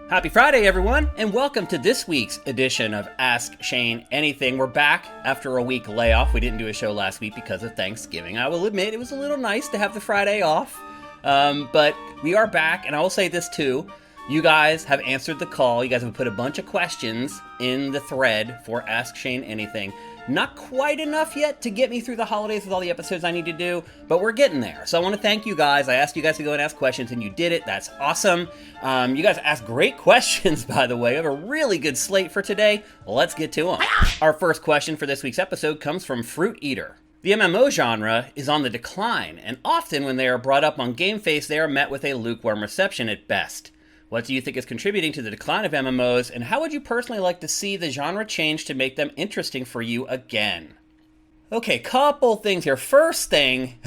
Happy Friday, everyone, and welcome to this week's edition of Ask Shane Anything. We're back after a week layoff. We didn't do a show last week because of Thanksgiving. I will admit it was a little nice to have the Friday off, but we are back, and I will say this too. You guys have answered the call. You guys have put a bunch of questions in the thread for Ask Shane Anything. Not quite enough yet to get me through the holidays with all the episodes I need to do, but we're getting there. So I want to thank you guys. I asked you guys to go and ask questions, and you did it. That's awesome. You guys asked great questions, by the way. We have a really good slate for today. Let's get to them. Our first question for this week's episode comes from Fruit Eater. The MMO genre is on the decline, and often when they are brought up on GameFace, they are met with a lukewarm reception at best. What do you think is contributing to the decline of MMOs, and how would you personally like to see the genre change to make them interesting for you again? Okay, couple things here. First thing,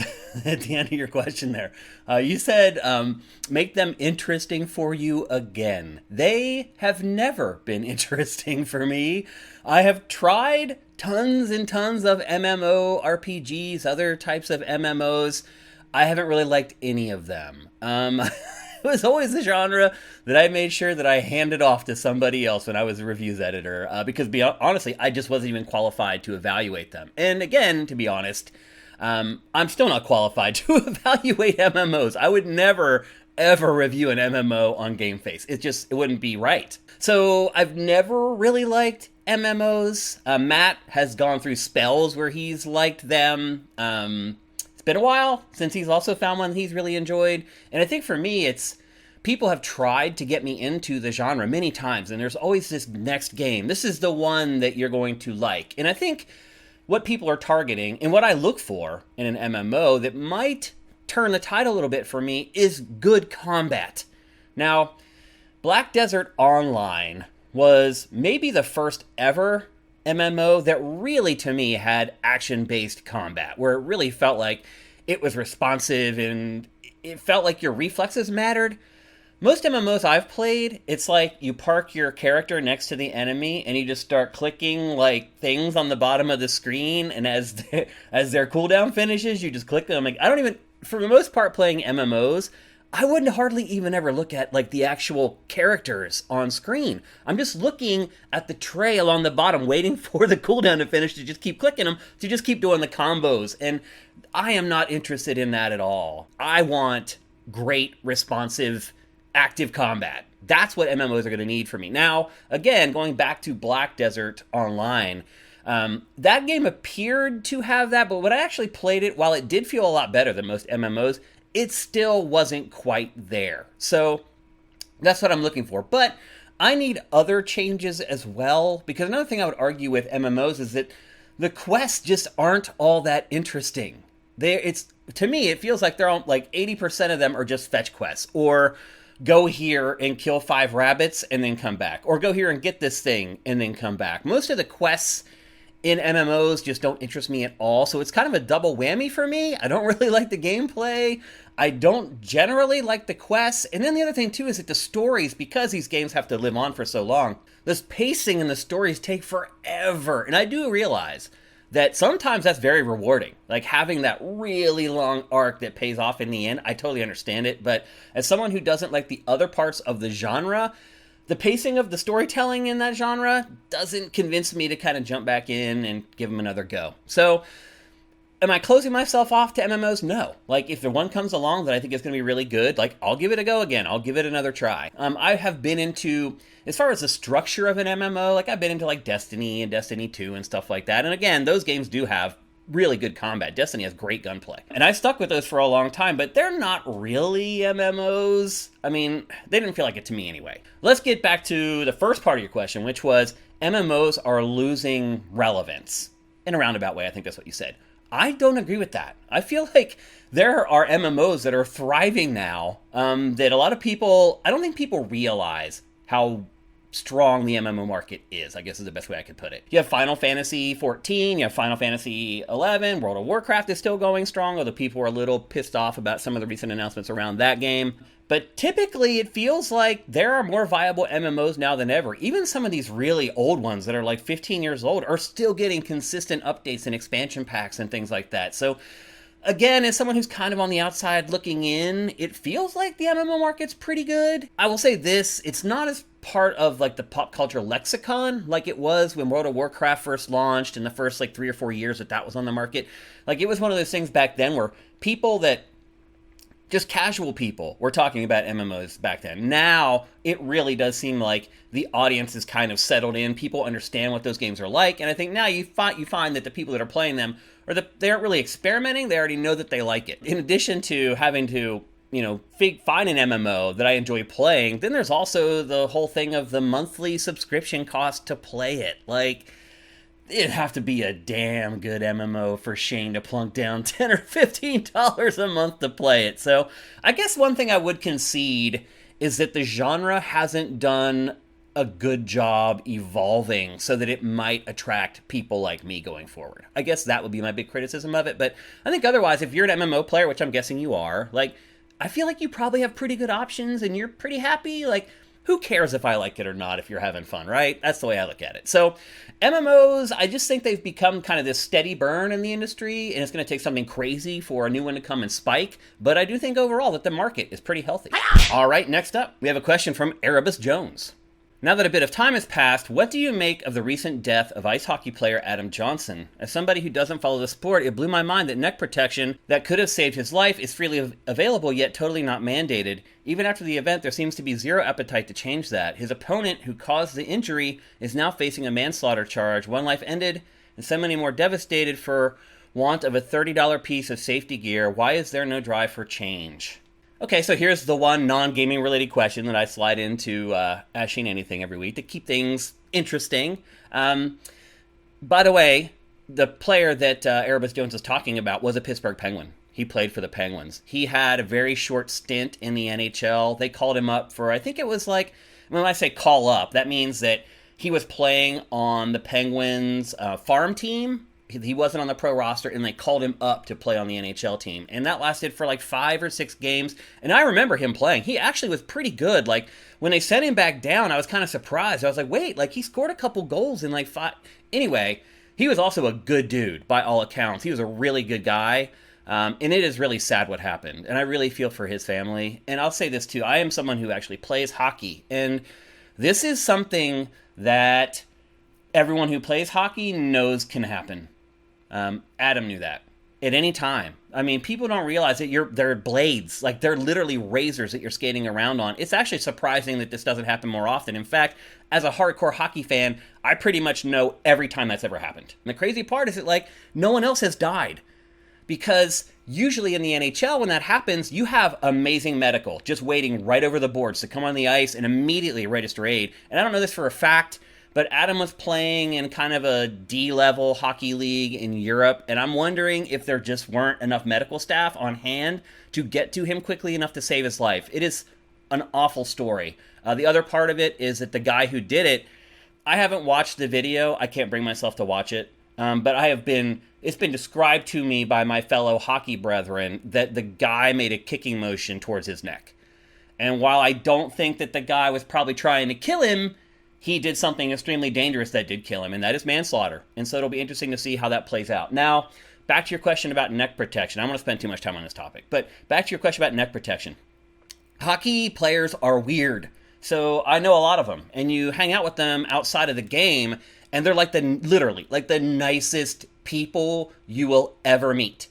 at the end of your question there, you said make them interesting for you again. They have never been interesting for me. I have tried tons and tons of MMO RPGs, other types of MMOs. I haven't really liked any of them. It was always a genre that I made sure that I handed off to somebody else when I was a reviews editor, because honestly, I just wasn't even qualified to evaluate them. And again, to be honest, I'm still not qualified to evaluate MMOs. I would never, ever review an MMO on GameFace. It wouldn't be right. So I've never really liked MMOs. Matt has gone through spells where he's liked them. Been a while since he's also found one he's really enjoyed, and I think for me it's people have tried to get me into the genre many times, and there's always this next game. This is the one that you're going to like. And I think what people are targeting and what I look for in an MMO that might turn the tide a little bit for me is good combat. Now, Black Desert Online was maybe the first ever MMO that really, to me, had action-based combat, where it really felt like it was responsive and it felt like your reflexes mattered. Most MMOs I've played, it's like you park your character next to the enemy and you just start clicking like things on the bottom of the screen, and as their cooldown finishes, you just click them. Like, I don't even, for the most part, playing MMOs, I wouldn't hardly even ever look at like the actual characters on screen. I'm just looking at the trail on the bottom, waiting for the cooldown to finish to just keep clicking them, to just keep doing the combos. And I am not interested in that at all. I want great, responsive, active combat. That's what MMOs are going to need for me. Now, again, going back to Black Desert Online, that game appeared to have that, but when I actually played it, while it did feel a lot better than most MMOs, it still wasn't quite there. So that's what I'm looking for. But I need other changes as well, because another thing I would argue with MMOs is that the quests just aren't all that interesting. To me, it feels like they're all, like 80% of them are just fetch quests, or go here and kill 5 rabbits and then come back, or go here and get this thing and then come back. Most of the quests in MMOs just don't interest me at all, so it's kind of a double whammy for me. I don't really like the gameplay. I don't generally like the quests. And then the other thing, too, is that the stories, because these games have to live on for so long, this pacing and the stories take forever. And I do realize that sometimes that's very rewarding. Like having that really long arc that pays off in the end, I totally understand it. But as someone who doesn't like the other parts of the genre, the pacing of the storytelling in that genre doesn't convince me to kind of jump back in and give them another go. So, am I closing myself off to MMOs? No. Like, if the one comes along that I think is going to be really good, like, I'll give it a go again. I'll give it another try. I have been into, as far as the structure of an MMO, like, I've been into, like, Destiny and Destiny 2 and stuff like that. And again, those games do have really good combat. Destiny has great gunplay. And I stuck with those for a long time, but they're not really MMOs. I mean, they didn't feel like it to me anyway. Let's get back to the first part of your question, which was MMOs are losing relevance. In a roundabout way, I think that's what you said. I don't agree with that. I feel like there are MMOs that are thriving now, that a lot of people, I don't think people realize how strong the MMO market is, I guess is the best way I could put it. You have Final Fantasy 14, you have Final Fantasy 11, World of Warcraft is still going strong, although people are a little pissed off about some of the recent announcements around that game. But typically it feels like there are more viable MMOs now than ever. Even some of these really old ones that are like 15 years old are still getting consistent updates and expansion packs and things like that. So Again, as someone who's kind of on the outside looking in, it feels like the MMO market's pretty good. I will say this, it's not as part of like the pop culture lexicon like it was when World of Warcraft first launched in the first like 3 or 4 years that was on the market. Like it was one of those things back then where people that just casual people were talking about MMOs back then. Now, it really does seem like the audience is kind of settled in. People understand what those games are like. And I think now you find that the people that are playing them, they aren't really experimenting. They already know that they like it. In addition to having to, find an MMO that I enjoy playing, then there's also the whole thing of the monthly subscription cost to play it. Like, it'd have to be a damn good MMO for Shane to plunk down $10 or $15 a month to play it. So I guess one thing I would concede is that the genre hasn't done a good job evolving so that it might attract people like me going forward. I guess that would be my big criticism of it. But I think otherwise, if you're an MMO player, which I'm guessing you are, like, I feel like you probably have pretty good options and you're pretty happy. Like, who cares if I like it or not if you're having fun, right? That's the way I look at it. So MMOs, I just think they've become kind of this steady burn in the industry, and it's going to take something crazy for a new one to come and spike. But I do think overall that the market is pretty healthy. All right, next up, we have a question from Erebus Jones. Now that a bit of time has passed, what do you make of the recent death of ice hockey player Adam Johnson? As somebody who doesn't follow the sport, it blew my mind that neck protection that could have saved his life is freely available yet totally not mandated. Even after the event, there seems to be zero appetite to change that. His opponent, who caused the injury, is now facing a manslaughter charge. One life ended, and so many more devastated for want of a $30 piece of safety gear. Why is there no drive for change? Okay, so here's the one non-gaming related question that I slide into Ask Shane Anything every week to keep things interesting. By the way, the player that Erebus Jones is talking about was a Pittsburgh Penguin. He played for the Penguins. He had a very short stint in the NHL. They called him up for, I think it was like, when I say call up, that means that he was playing on the Penguins farm team. He wasn't on the pro roster, and they called him up to play on the NHL team. And that lasted for like 5 or 6 games. And I remember him playing. He actually was pretty good. Like, when they sent him back down, I was kind of surprised. I was like, wait, like, he scored a couple goals in like 5. Anyway, he was also a good dude by all accounts. He was a really good guy. And it is really sad what happened. And I really feel for his family. And I'll say this too. I am someone who actually plays hockey. And this is something that everyone who plays hockey knows can happen. Adam knew that at any time. I mean, people don't realize that they're blades, like they're literally razors that you're skating around on. It's actually surprising that this doesn't happen more often. In fact, as a hardcore hockey fan, I pretty much know every time that's ever happened. And the crazy part is that like no one else has died, because usually in the NHL when that happens, you have amazing medical just waiting right over the boards to come on the ice and immediately register aid. And I don't know this for a fact, but Adam was playing in kind of a D-level hockey league in Europe, and I'm wondering if there just weren't enough medical staff on hand to get to him quickly enough to save his life. It is an awful story. The other part of it is that the guy who did it, I haven't watched the video. I can't bring myself to watch it. But it's been described to me by my fellow hockey brethren that the guy made a kicking motion towards his neck. And while I don't think that the guy was probably trying to kill him, he did something extremely dangerous that did kill him, and that is manslaughter. And so it'll be interesting to see how that plays out. Now, back to your question about neck protection. I'm going to spend too much time on this topic, but back to your question about neck protection. Hockey players are weird. So I know a lot of them, and you hang out with them outside of the game, and they're literally the nicest people you will ever meet.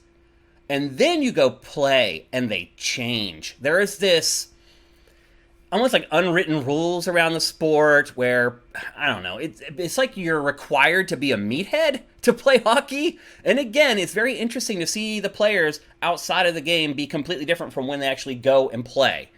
And then you go play, and they change. There is this almost like unwritten rules around the sport where, I don't know, it's like you're required to be a meathead to play hockey. And again, it's very interesting to see the players outside of the game be completely different from when they actually go and play.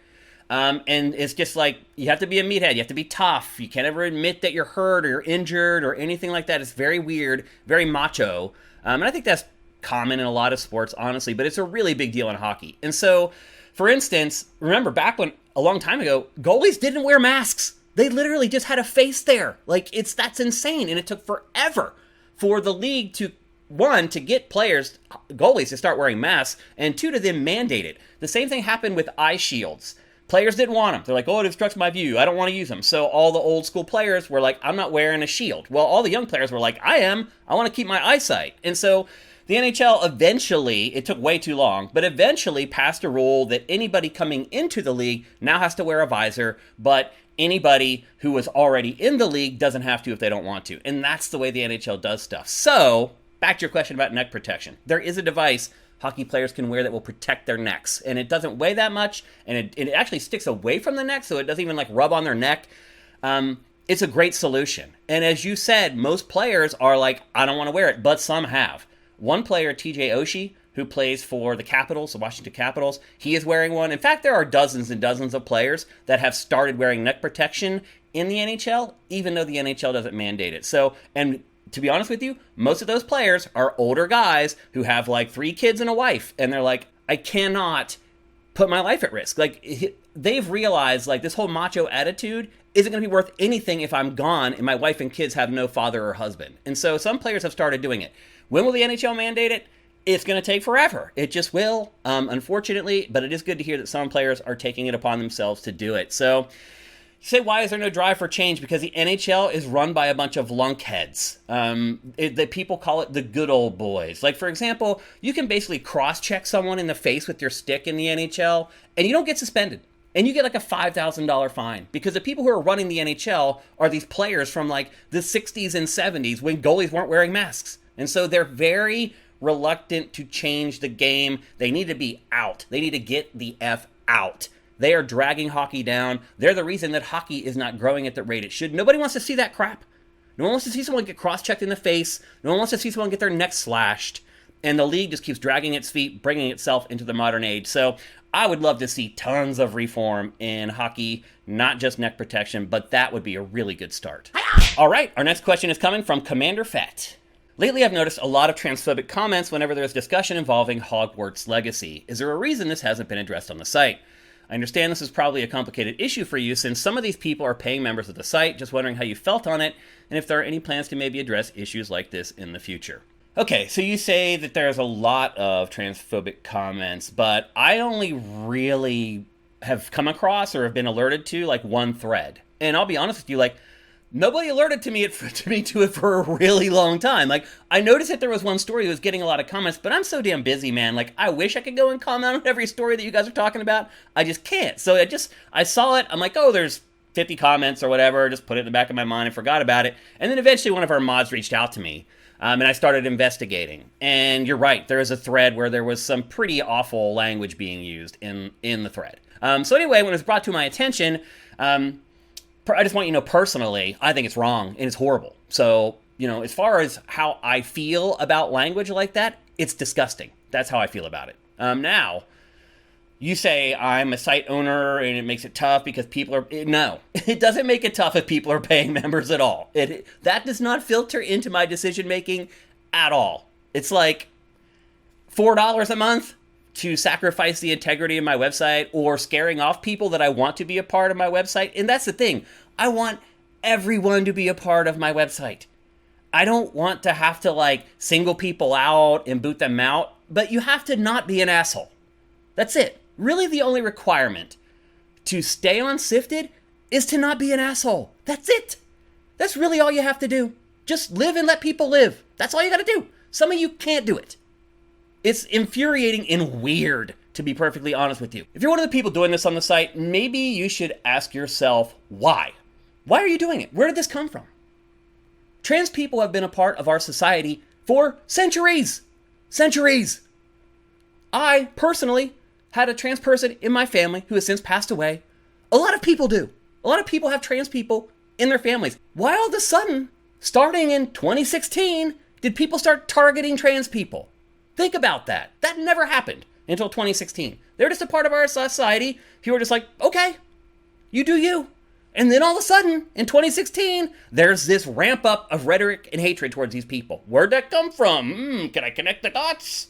And it's just like, you have to be a meathead, you have to be tough, you can't ever admit that you're hurt or you're injured or anything like that. It's very weird, very macho. And I think that's common in a lot of sports, honestly, but it's a really big deal in hockey. And so, for instance, remember back when, a long time ago, goalies didn't wear masks. They literally just had a face there. Like, that's insane. And it took forever for the league to, 1, to get goalies to start wearing masks, and 2, to then mandate it. The same thing happened with eye shields. Players didn't want them. They're like, oh, it obstructs my view. I don't want to use them. So all the old school players were like, I'm not wearing a shield. Well, all the young players were like, I am. I want to keep my eyesight. And so the NHL eventually, it took way too long, but eventually passed a rule that anybody coming into the league now has to wear a visor, but anybody who was already in the league doesn't have to if they don't want to. And that's the way the NHL does stuff. So, back to your question about neck protection. There is a device hockey players can wear that will protect their necks. And it doesn't weigh that much, and it actually sticks away from the neck, so it doesn't even like rub on their neck. It's a great solution. And as you said, most players are like, I don't want to wear it, but some have. One player, TJ Oshie, who plays for the Capitals, the Washington Capitals, he is wearing one. In fact, there are dozens and dozens of players that have started wearing neck protection in the NHL, even though the NHL doesn't mandate it. So, and to be honest with you, most of those players are older guys who have like 3 kids and a wife, and they're like, I cannot put my life at risk. Like, they've realized like this whole macho attitude isn't going to be worth anything if I'm gone and my wife and kids have no father or husband. And so some players have started doing it. When will the NHL mandate it? It's going to take forever. It just will, unfortunately, but it is good to hear that some players are taking it upon themselves to do it. So, you say, why is there no drive for change? Because the NHL is run by a bunch of lunkheads. The people call it the good old boys. Like, for example, you can basically cross-check someone in the face with your stick in the NHL, and you don't get suspended. And you get like a $5,000 fine, because the people who are running the NHL are these players from like the 60s and 70s when goalies weren't wearing masks. And so they're very reluctant to change the game. They need to be out. They need to get the F out. They are dragging hockey down. They're the reason that hockey is not growing at the rate it should. Nobody wants to see that crap. No one wants to see someone get cross-checked in the face. No one wants to see someone get their neck slashed. And the league just keeps dragging its feet, bringing itself into the modern age. So I would love to see tons of reform in hockey, not just neck protection, but that would be a really good start. All right, our next question is coming from Commander Fett. Lately, I've noticed a lot of transphobic comments whenever there's discussion involving Hogwarts Legacy. Is there a reason this hasn't been addressed on the site? I understand this is probably a complicated issue for you since some of these people are paying members of the site, just wondering how you felt on it, and if there are any plans to maybe address issues like this in the future. Okay, so you say that there's a lot of transphobic comments, but I only really have come across or have been alerted to like one thread. And I'll be honest with you, like, nobody alerted to me to it for a really long time. Like, I noticed that there was one story that was getting a lot of comments, but I'm so damn busy, man. Like, I wish I could go and comment on every story that you guys are talking about. I just can't. So I saw it. I'm like, oh, there's 50 comments or whatever. Just put it in the back of my mind and forgot about it. And then eventually one of our mods reached out to me. And I started investigating. And you're right, there is a thread where there was some pretty awful language being used in the thread. So anyway, when it was brought to my attention, I just want you to know personally, I think it's wrong and it's horrible. So, as far as how I feel about language like that, it's disgusting. That's how I feel about it. Now, you say I'm a site owner and it makes it tough because people are... No, it doesn't make it tough if people are paying members at all. That does not filter into my decision-making at all. It's like $4 a month to sacrifice the integrity of my website or scaring off people that I want to be a part of my website. And that's the thing. I want everyone to be a part of my website. I don't want to have to like single people out and boot them out, but you have to not be an asshole. That's it. Really, the only requirement to stay on SIFTD is to not be an asshole. That's it. That's really all you have to do. Just live and let people live. That's all you got to do. Some of you can't do it. It's infuriating and weird, to be perfectly honest with you. If you're one of the people doing this on the site, maybe you should ask yourself, why? Why are you doing it? Where did this come from? Trans people have been a part of our society for centuries. Centuries. I, personally, had a trans person in my family who has since passed away. A lot of people do. A lot of people have trans people in their families. Why all of a sudden, starting in 2016, did people start targeting trans people? Think about that. That never happened until 2016. They're just a part of our society who were just like, okay, you do you. And then all of a sudden, in 2016, there's this ramp up of rhetoric and hatred towards these people. Where'd that come from? Can I connect the dots?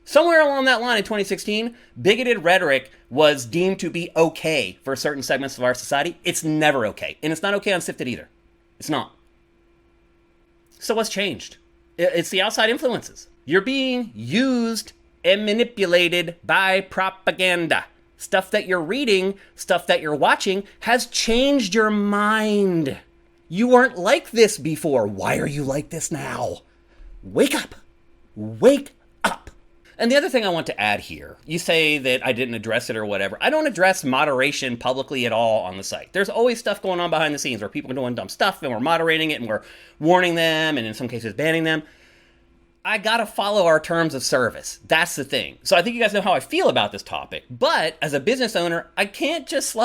Somewhere along that line in 2016, bigoted rhetoric was deemed to be okay for certain segments of our society. It's never okay. And it's not okay on SIFTD either. It's not. So what's changed? It's the outside influences. You're being used and manipulated by propaganda. Stuff that you're reading, stuff that you're watching has changed your mind. You weren't like this before. Why are you like this now? Wake up. Wake up. And the other thing I want to add here, you say that I didn't address it or whatever. I don't address moderation publicly at all on the site. There's always stuff going on behind the scenes where people are doing dumb stuff and we're moderating it and we're warning them and in some cases banning them. I gotta follow our terms of service. That's the thing. So I think you guys know how I feel about this topic. But as a business owner, I can't just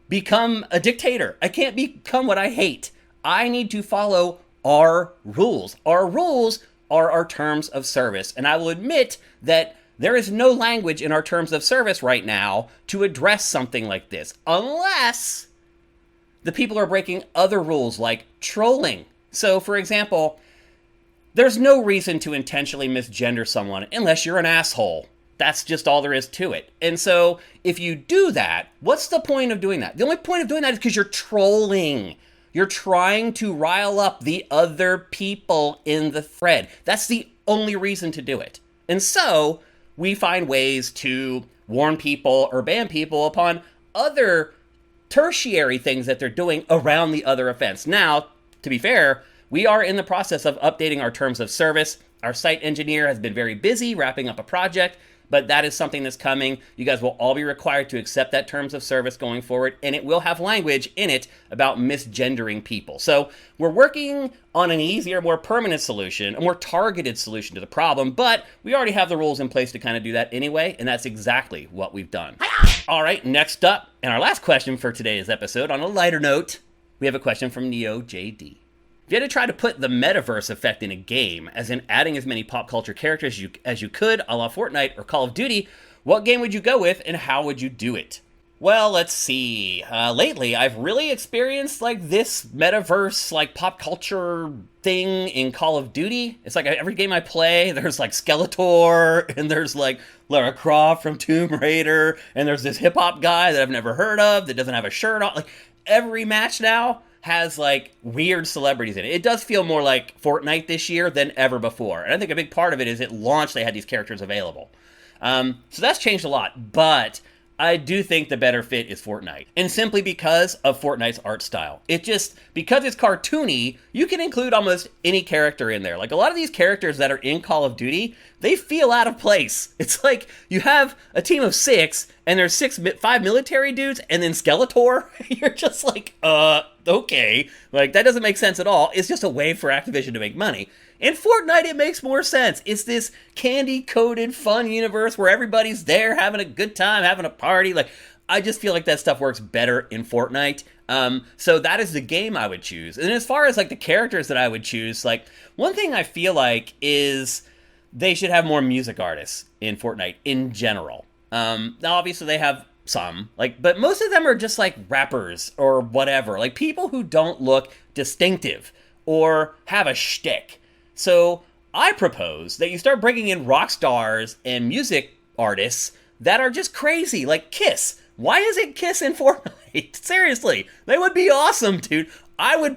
become a dictator. I can't become what I hate. I need to follow our rules. Our rules are our terms of service. And I will admit that there is no language in our terms of service right now to address something like this, unless the people are breaking other rules like trolling. So, for example, there's no reason to intentionally misgender someone unless you're an asshole. That's just all there is to it. And so if you do that, what's the point of doing that? The only point of doing that is because you're trolling. You're trying to rile up the other people in the thread. That's the only reason to do it. And so we find ways to warn people or ban people upon other tertiary things that they're doing around the other offense. Now, to be fair, we are in the process of updating our terms of service. Our site engineer has been very busy wrapping up a project, but that is something that's coming. You guys will all be required to accept that terms of service going forward, and it will have language in it about misgendering people. So we're working on an easier, more permanent solution, a more targeted solution to the problem, but we already have the rules in place to kind of do that anyway, and that's exactly what we've done. All right, next up, and our last question for today's episode, on a lighter note, we have a question from NeoJD. If you had to try to put the metaverse effect in a game, as in adding as many pop culture characters as you could, a la Fortnite or Call of Duty, what game would you go with and how would you do it? Well, let's see. Lately, I've really experienced this metaverse, pop culture thing in Call of Duty. It's like every game I play, there's Skeletor, and there's Lara Croft from Tomb Raider, and there's this hip hop guy that I've never heard of that doesn't have a shirt on. Every match now has weird celebrities in it. It does feel more like Fortnite this year than ever before. And I think a big part of it is it launched, they had these characters available. So that's changed a lot, but I do think the better fit is Fortnite. And simply because of Fortnite's art style. Because it's cartoony, you can include almost any character in there. A lot of these characters that are in Call of Duty, they feel out of place. It's like you have a team of 6, and there's 5 military dudes, and then Skeletor. You're just okay. That doesn't make sense at all. It's just a way for Activision to make money. In Fortnite, it makes more sense. It's this candy-coated, fun universe where everybody's there having a good time, having a party. I just feel like that stuff works better in Fortnite. So that is the game I would choose. And as far as the characters that I would choose, one thing I feel is they should have more music artists in Fortnite in general. Now, obviously, they have some, but most of them are just rappers or whatever, people who don't look distinctive or have a shtick. So I propose that you start bringing in rock stars and music artists that are just crazy, like Kiss. Why isn't Kiss in Fortnite? Seriously, they would be awesome, dude. I would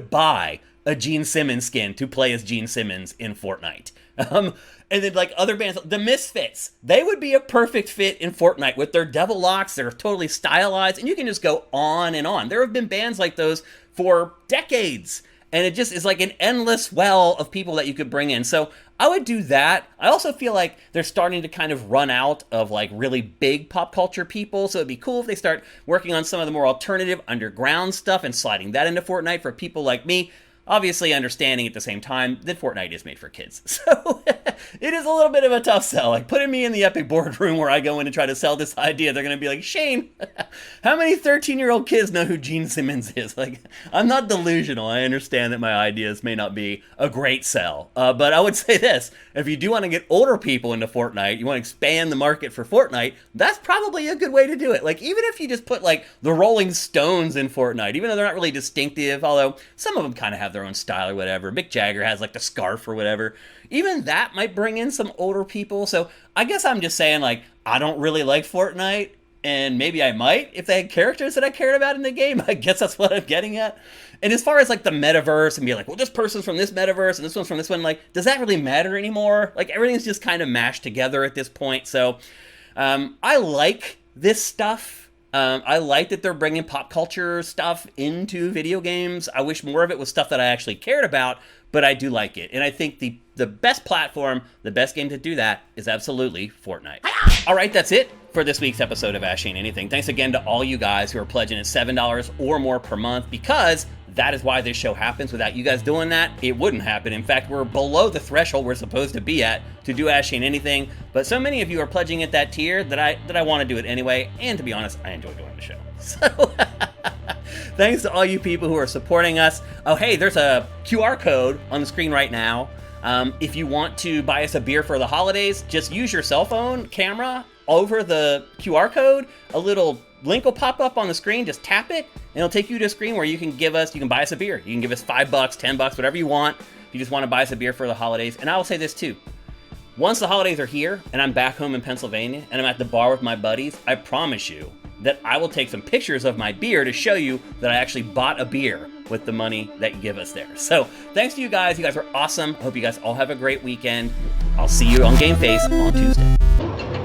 buy a Gene Simmons skin to play as Gene Simmons in Fortnite. And then other bands, the Misfits, they would be a perfect fit in Fortnite with their devil locks. They're totally stylized, and you can just go on and on. There have been bands like those for decades, and it just is an endless well of people that you could bring in. So I would do that. I also feel they're starting to kind of run out of really big pop culture people, so it'd be cool if they start working on some of the more alternative underground stuff and sliding that into Fortnite for people like me. Obviously understanding at the same time that Fortnite is made for kids. So it is a little bit of a tough sell. Putting me in the Epic boardroom where I go in and try to sell this idea, they're going to be like, Shane, how many 13-year-old kids know who Gene Simmons is? I'm not delusional. I understand that my ideas may not be a great sell. But I would say this, if you do want to get older people into Fortnite, you want to expand the market for Fortnite, that's probably a good way to do it. Even if you just put the Rolling Stones in Fortnite, even though they're not really distinctive, although some of them kind of have their own style or whatever. Mick Jagger has the scarf or whatever. Even that might bring in some older people. So I guess I'm just saying I don't really like Fortnite, and maybe I might if they had characters that I cared about in the game. I guess that's what I'm getting at. And as far as the metaverse and be well, this person's from this metaverse and this one's from this one, does that really matter anymore? Everything's just kind of mashed together at this point. So I like this stuff. I like that they're bringing pop culture stuff into video games. I wish more of it was stuff that I actually cared about, but I do like it. And I think the best platform, the best game to do that is absolutely Fortnite. All right, that's it for this week's episode of Ask Shane Anything. Thanks again to all you guys who are pledging at $7 or more per month, because that is why this show happens. Without you guys doing that, it wouldn't happen. In fact, we're below the threshold we're supposed to be at to do Ask Shane Anything, but so many of you are pledging at that tier that I want to do it anyway, and to be honest, I enjoy doing the show. So thanks to all you people who are supporting us. Oh, hey, there's a QR code on the screen right now. If you want to buy us a beer for the holidays, just use your cell phone camera over the QR code. A little link will pop up on the screen. Just tap it, and it'll take you to a screen where you can buy us a beer. You can give us $5, $10, whatever you want. If you just want to buy us a beer for the holidays. And I will say this too. Once the holidays are here and I'm back home in Pennsylvania and I'm at the bar with my buddies, I promise you that I will take some pictures of my beer to show you that I actually bought a beer with the money that you give us there. So thanks to you guys. You guys are awesome. I hope you guys all have a great weekend. I'll see you on Game Face on Tuesday.